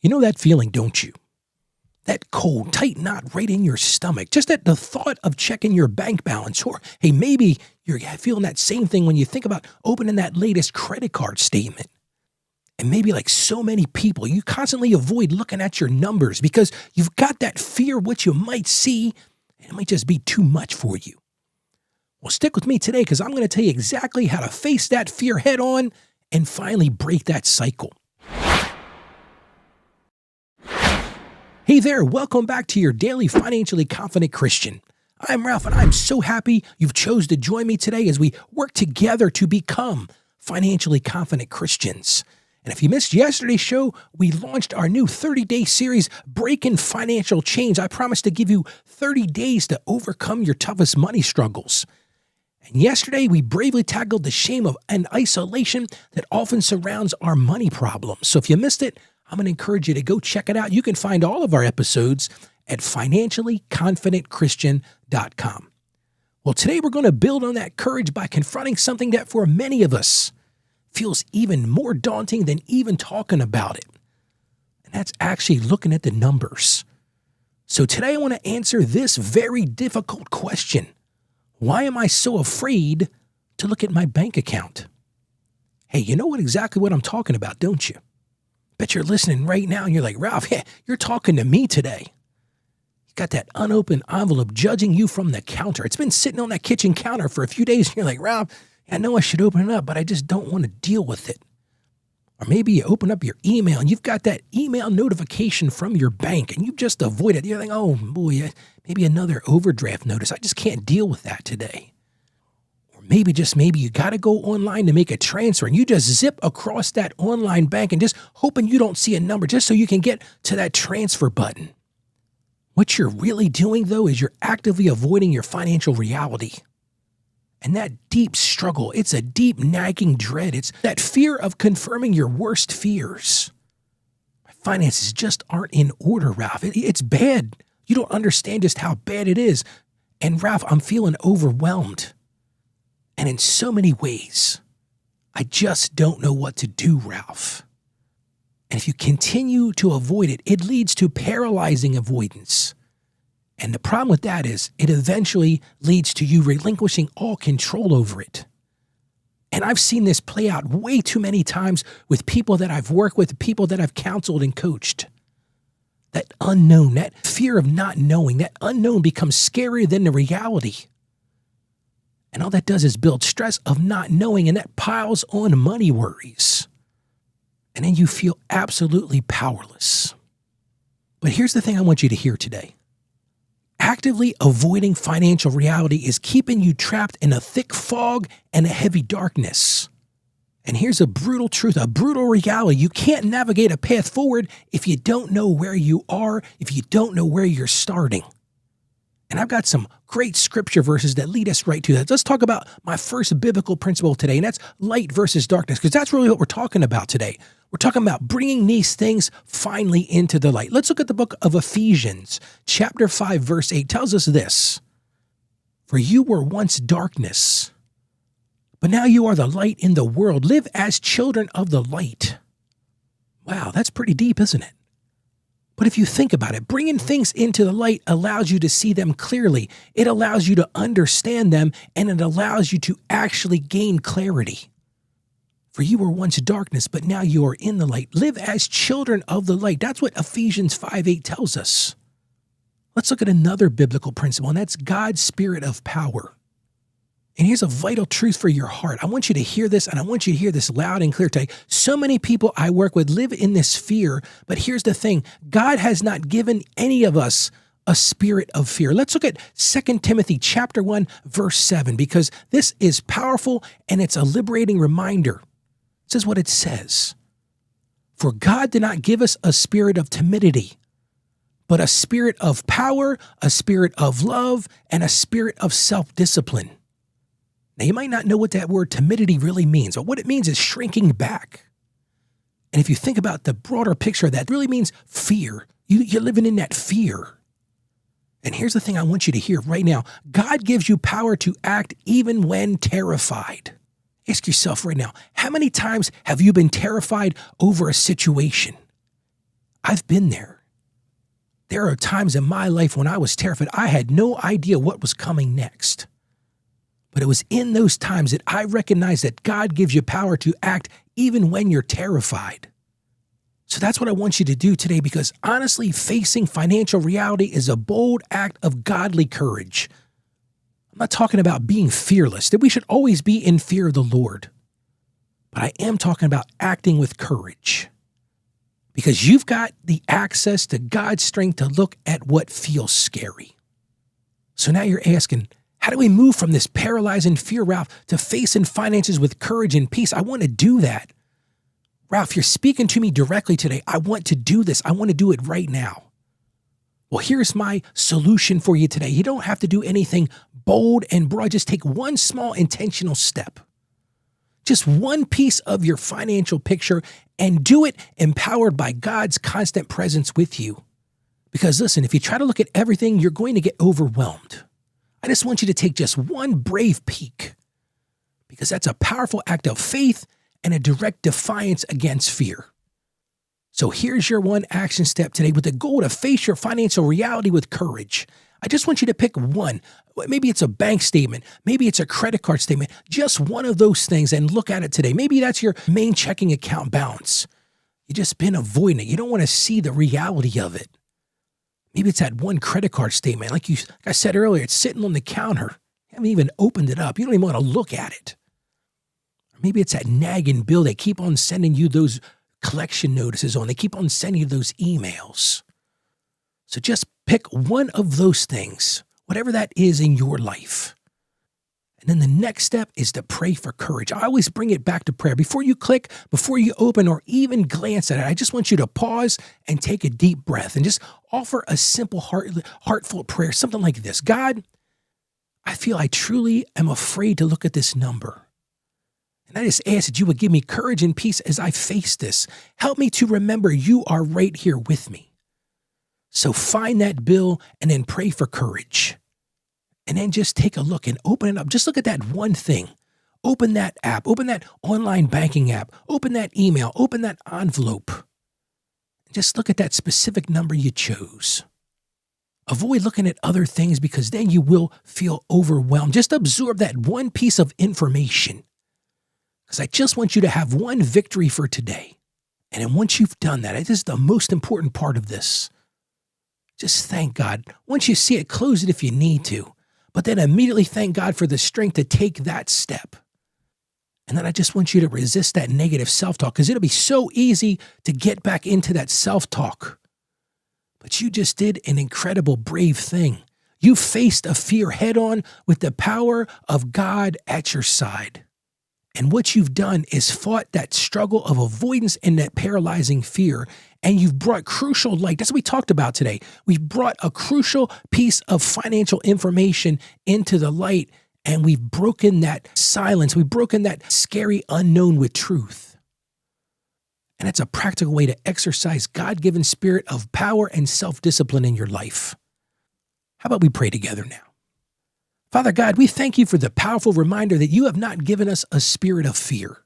You know that feeling, don't you? That cold, tight knot right in your stomach, just at the thought of checking your bank balance. Or, hey, maybe you're feeling that same thing when you think about opening that latest credit card statement. And maybe like so many people, you constantly avoid looking at your numbers because you've got that fear of what you might see, and it might just be too much for you. Well, stick with me today because I'm going to tell you exactly how to face that fear head on and finally break that cycle. Hey there, welcome back to your daily Financially Confident Christian. I'm Ralph, and I'm so happy you've chose to join me today as we work together to become financially confident Christians. And if you missed yesterday's show, we launched our new 30-day series, Breaking Financial Chains. I promise to give you 30 days to overcome your toughest money struggles. And yesterday, we bravely tackled the shame of and isolation that often surrounds our money problems. So if you missed it, I'm going to encourage you to go check it out. You can find all of our episodes at financiallyconfidentchristian.com. Well, today we're going to build on that courage by confronting something that for many of us feels even more daunting than even talking about it. And that's actually looking at the numbers. So today I want to answer this very difficult question. Why am I so afraid to look at my bank account? Hey, you know exactly what I'm talking about, don't you? Bet you're listening right now and you're like, Ralph, you're talking to me today. You got that unopened envelope judging you from the counter. It's been sitting on that kitchen counter for a few days. And you're like, Ralph, I know I should open it up, but I just don't want to deal with it. Or maybe you open up your email and you've got that email notification from your bank and you just avoid it. You're like, oh boy, maybe another overdraft notice. I just can't deal with that today. Maybe you got to go online to make a transfer and you just zip across that online bank and just hoping you don't see a number just so you can get to that transfer button. What you're really doing, though, is you're actively avoiding your financial reality. And that deep struggle, it's a deep nagging dread. It's that fear of confirming your worst fears. My finances just aren't in order, Ralph. It's bad. You don't understand just how bad it is. And Ralph, I'm feeling overwhelmed. And in so many ways, I just don't know what to do, Ralph. And if you continue to avoid it, it leads to paralyzing avoidance. And the problem with that is it eventually leads to you relinquishing all control over it. And I've seen this play out way too many times with people that I've worked with, people that I've counseled and coached. That unknown, that fear of not knowing, that unknown becomes scarier than the reality. And all that does is build stress of not knowing, and that piles on money worries. And then you feel absolutely powerless. But here's the thing I want you to hear today. Actively avoiding financial reality is keeping you trapped in a thick fog and a heavy darkness. And here's a brutal truth, a brutal reality. You can't navigate a path forward if you don't know where you are, if you don't know where you're starting. And I've got some great scripture verses that lead us right to that. Let's talk about my first biblical principle today, and that's light versus darkness, because that's really what we're talking about today. We're talking about bringing these things finally into the light. Let's look at the book of Ephesians, chapter 5, verse 8 tells us this. For you were once darkness, but now you are the light in the world. Live as children of the light. Wow, that's pretty deep, isn't it? But if you think about it, bringing things into the light allows you to see them clearly. It allows you to understand them, and it allows you to actually gain clarity. For you were once darkness, but now you are in the light. Live as children of the light. That's what Ephesians 5:8 tells us. Let's look at another biblical principle, and that's God's spirit of power. And here's a vital truth for your heart. I want you to hear this, and I want you to hear this loud and clear today. So many people I work with live in this fear, but here's the thing. God has not given any of us a spirit of fear. Let's look at 2 Timothy chapter 1, verse 7, because this is powerful, and it's a liberating reminder. This is what it says. For God did not give us a spirit of timidity, but a spirit of power, a spirit of love, and a spirit of self-discipline. Now, you might not know what that word timidity really means, but what it means is shrinking back. And if you think about the broader picture of that, it really means fear. You're living in that fear. And here's the thing I want you to hear right now. God gives you power to act even when terrified. Ask yourself right now, how many times have you been terrified over a situation? I've been there. There are times in my life when I was terrified. I had no idea what was coming next. But it was in those times that I recognized that God gives you power to act even when you're terrified. So that's what I want you to do today, because honestly, facing financial reality is a bold act of godly courage. I'm not talking about being fearless, that we should always be in fear of the Lord. But I am talking about acting with courage, because you've got the access to God's strength to look at what feels scary. So now you're asking, how do we move from this paralyzing fear, Ralph, to facing finances with courage and peace? I want to do that. Ralph, you're speaking to me directly today. I want to do this. I want to do it right now. Well, here's my solution for you today. You don't have to do anything bold and broad. Just take one small intentional step. Just one piece of your financial picture, and do it empowered by God's constant presence with you. Because listen, if you try to look at everything, you're going to get overwhelmed. I just want you to take just one brave peek, because that's a powerful act of faith and a direct defiance against fear. So here's your one action step today with the goal to face your financial reality with courage. I just want you to pick one. Maybe it's a bank statement. Maybe it's a credit card statement. Just one of those things, and look at it today. Maybe that's your main checking account balance. You've just been avoiding it. You don't want to see the reality of it. Maybe it's that one credit card statement. Like I said earlier, it's sitting on the counter. You haven't even opened it up. You don't even want to look at it. Or maybe it's that nagging bill they keep on sending you those collection notices on. They keep on sending you those emails. So just pick one of those things, whatever that is in your life. And then the next step is to pray for courage. I always bring it back to prayer. Before you click, before you open or even glance at it, I just want you to pause and take a deep breath and just offer a simple, heartfelt prayer, something like this. God, I feel I truly am afraid to look at this number. And I just ask that you would give me courage and peace as I face this. Help me to remember you are right here with me. So find that bill and then pray for courage. And then just take a look and open it up. Just look at that one thing. Open that app. Open that online banking app. Open that email. Open that envelope. Just look at that specific number you chose. Avoid looking at other things, because then you will feel overwhelmed. Just absorb that one piece of information, because I just want you to have one victory for today. And then once you've done that, this is the most important part of this. Just thank God. Once you see it, close it if you need to. But then immediately thank God for the strength to take that step. And then I just want you to resist that negative self-talk, because it'll be so easy to get back into that self-talk. But you just did an incredible, brave thing. You faced a fear head-on with the power of God at your side. And what you've done is fought that struggle of avoidance and that paralyzing fear. And you've brought crucial light. That's what we talked about today. We've brought a crucial piece of financial information into the light, and we've broken that silence. We've broken that scary unknown with truth. And it's a practical way to exercise God-given spirit of power and self-discipline in your life. How about we pray together now? Father God, we thank you for the powerful reminder that you have not given us a spirit of fear.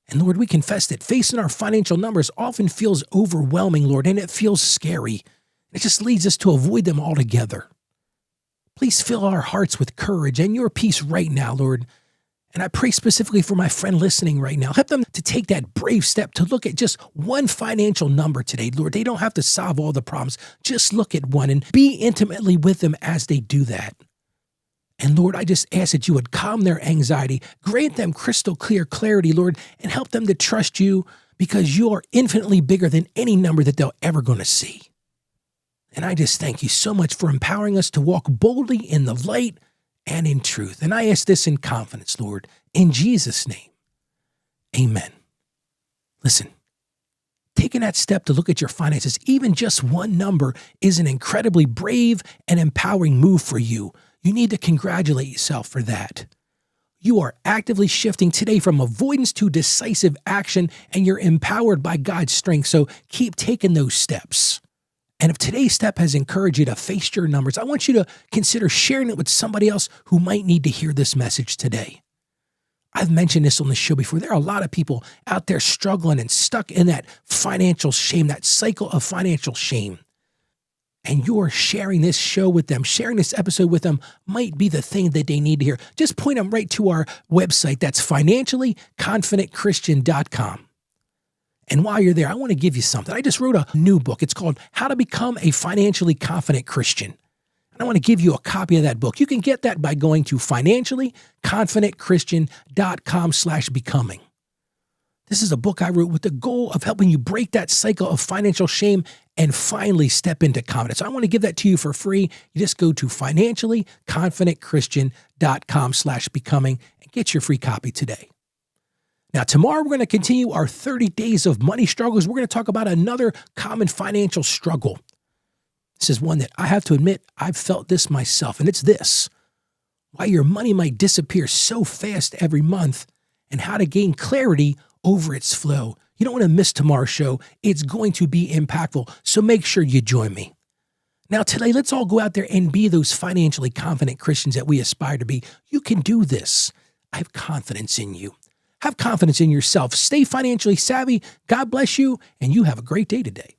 And Lord, we confess that facing our financial numbers often feels overwhelming, Lord, and it feels scary. It just leads us to avoid them altogether. Please fill our hearts with courage and your peace right now, Lord. And I pray specifically for my friend listening right now. Help them to take that brave step to look at just one financial number today, Lord. They don't have to solve all the problems. Just look at one and be intimately with them as they do that. And Lord, I just ask that you would calm their anxiety, grant them crystal clear clarity, Lord, and help them to trust you, because you are infinitely bigger than any number that they're ever going to see. And I just thank you so much for empowering us to walk boldly in the light and in truth. And I ask this in confidence, Lord, in Jesus' name. Amen. Listen, taking that step to look at your finances, even just one number, is an incredibly brave and empowering move for you. You need to congratulate yourself for that. You are actively shifting today from avoidance to decisive action, and you're empowered by God's strength. So keep taking those steps. And if today's step has encouraged you to face your numbers, I want you to consider sharing it with somebody else who might need to hear this message today. I've mentioned this on the show before. There are a lot of people out there struggling and stuck in that financial shame, that cycle of financial shame. And you're sharing this show with them, sharing this episode with them might be the thing that they need to hear. Just point them right to our website. That's financiallyconfidentchristian.com. And while you're there, I want to give you something. I just wrote a new book. It's called How to Become a Financially Confident Christian. And I want to give you a copy of that book. You can get that by going to financiallyconfidentchristian.com/becoming. This is a book I wrote with the goal of helping you break that cycle of financial shame and finally step into confidence. So I want to give that to you for free. You just go to financiallyconfidentchristian.com/becoming and get your free copy today. Now, tomorrow we're going to continue our 30 days of money struggles. We're going to talk about another common financial struggle. This is one that I have to admit, I've felt this myself, and it's this: why your money might disappear so fast every month and how to gain clarity over its flow. You don't want to miss tomorrow's show. It's going to be impactful, so make sure you join me. Now, today, let's all go out there and be those financially confident Christians that we aspire to be. You can do this. I have confidence in you. Have confidence in yourself. Stay financially savvy. God bless you, and you have a great day today.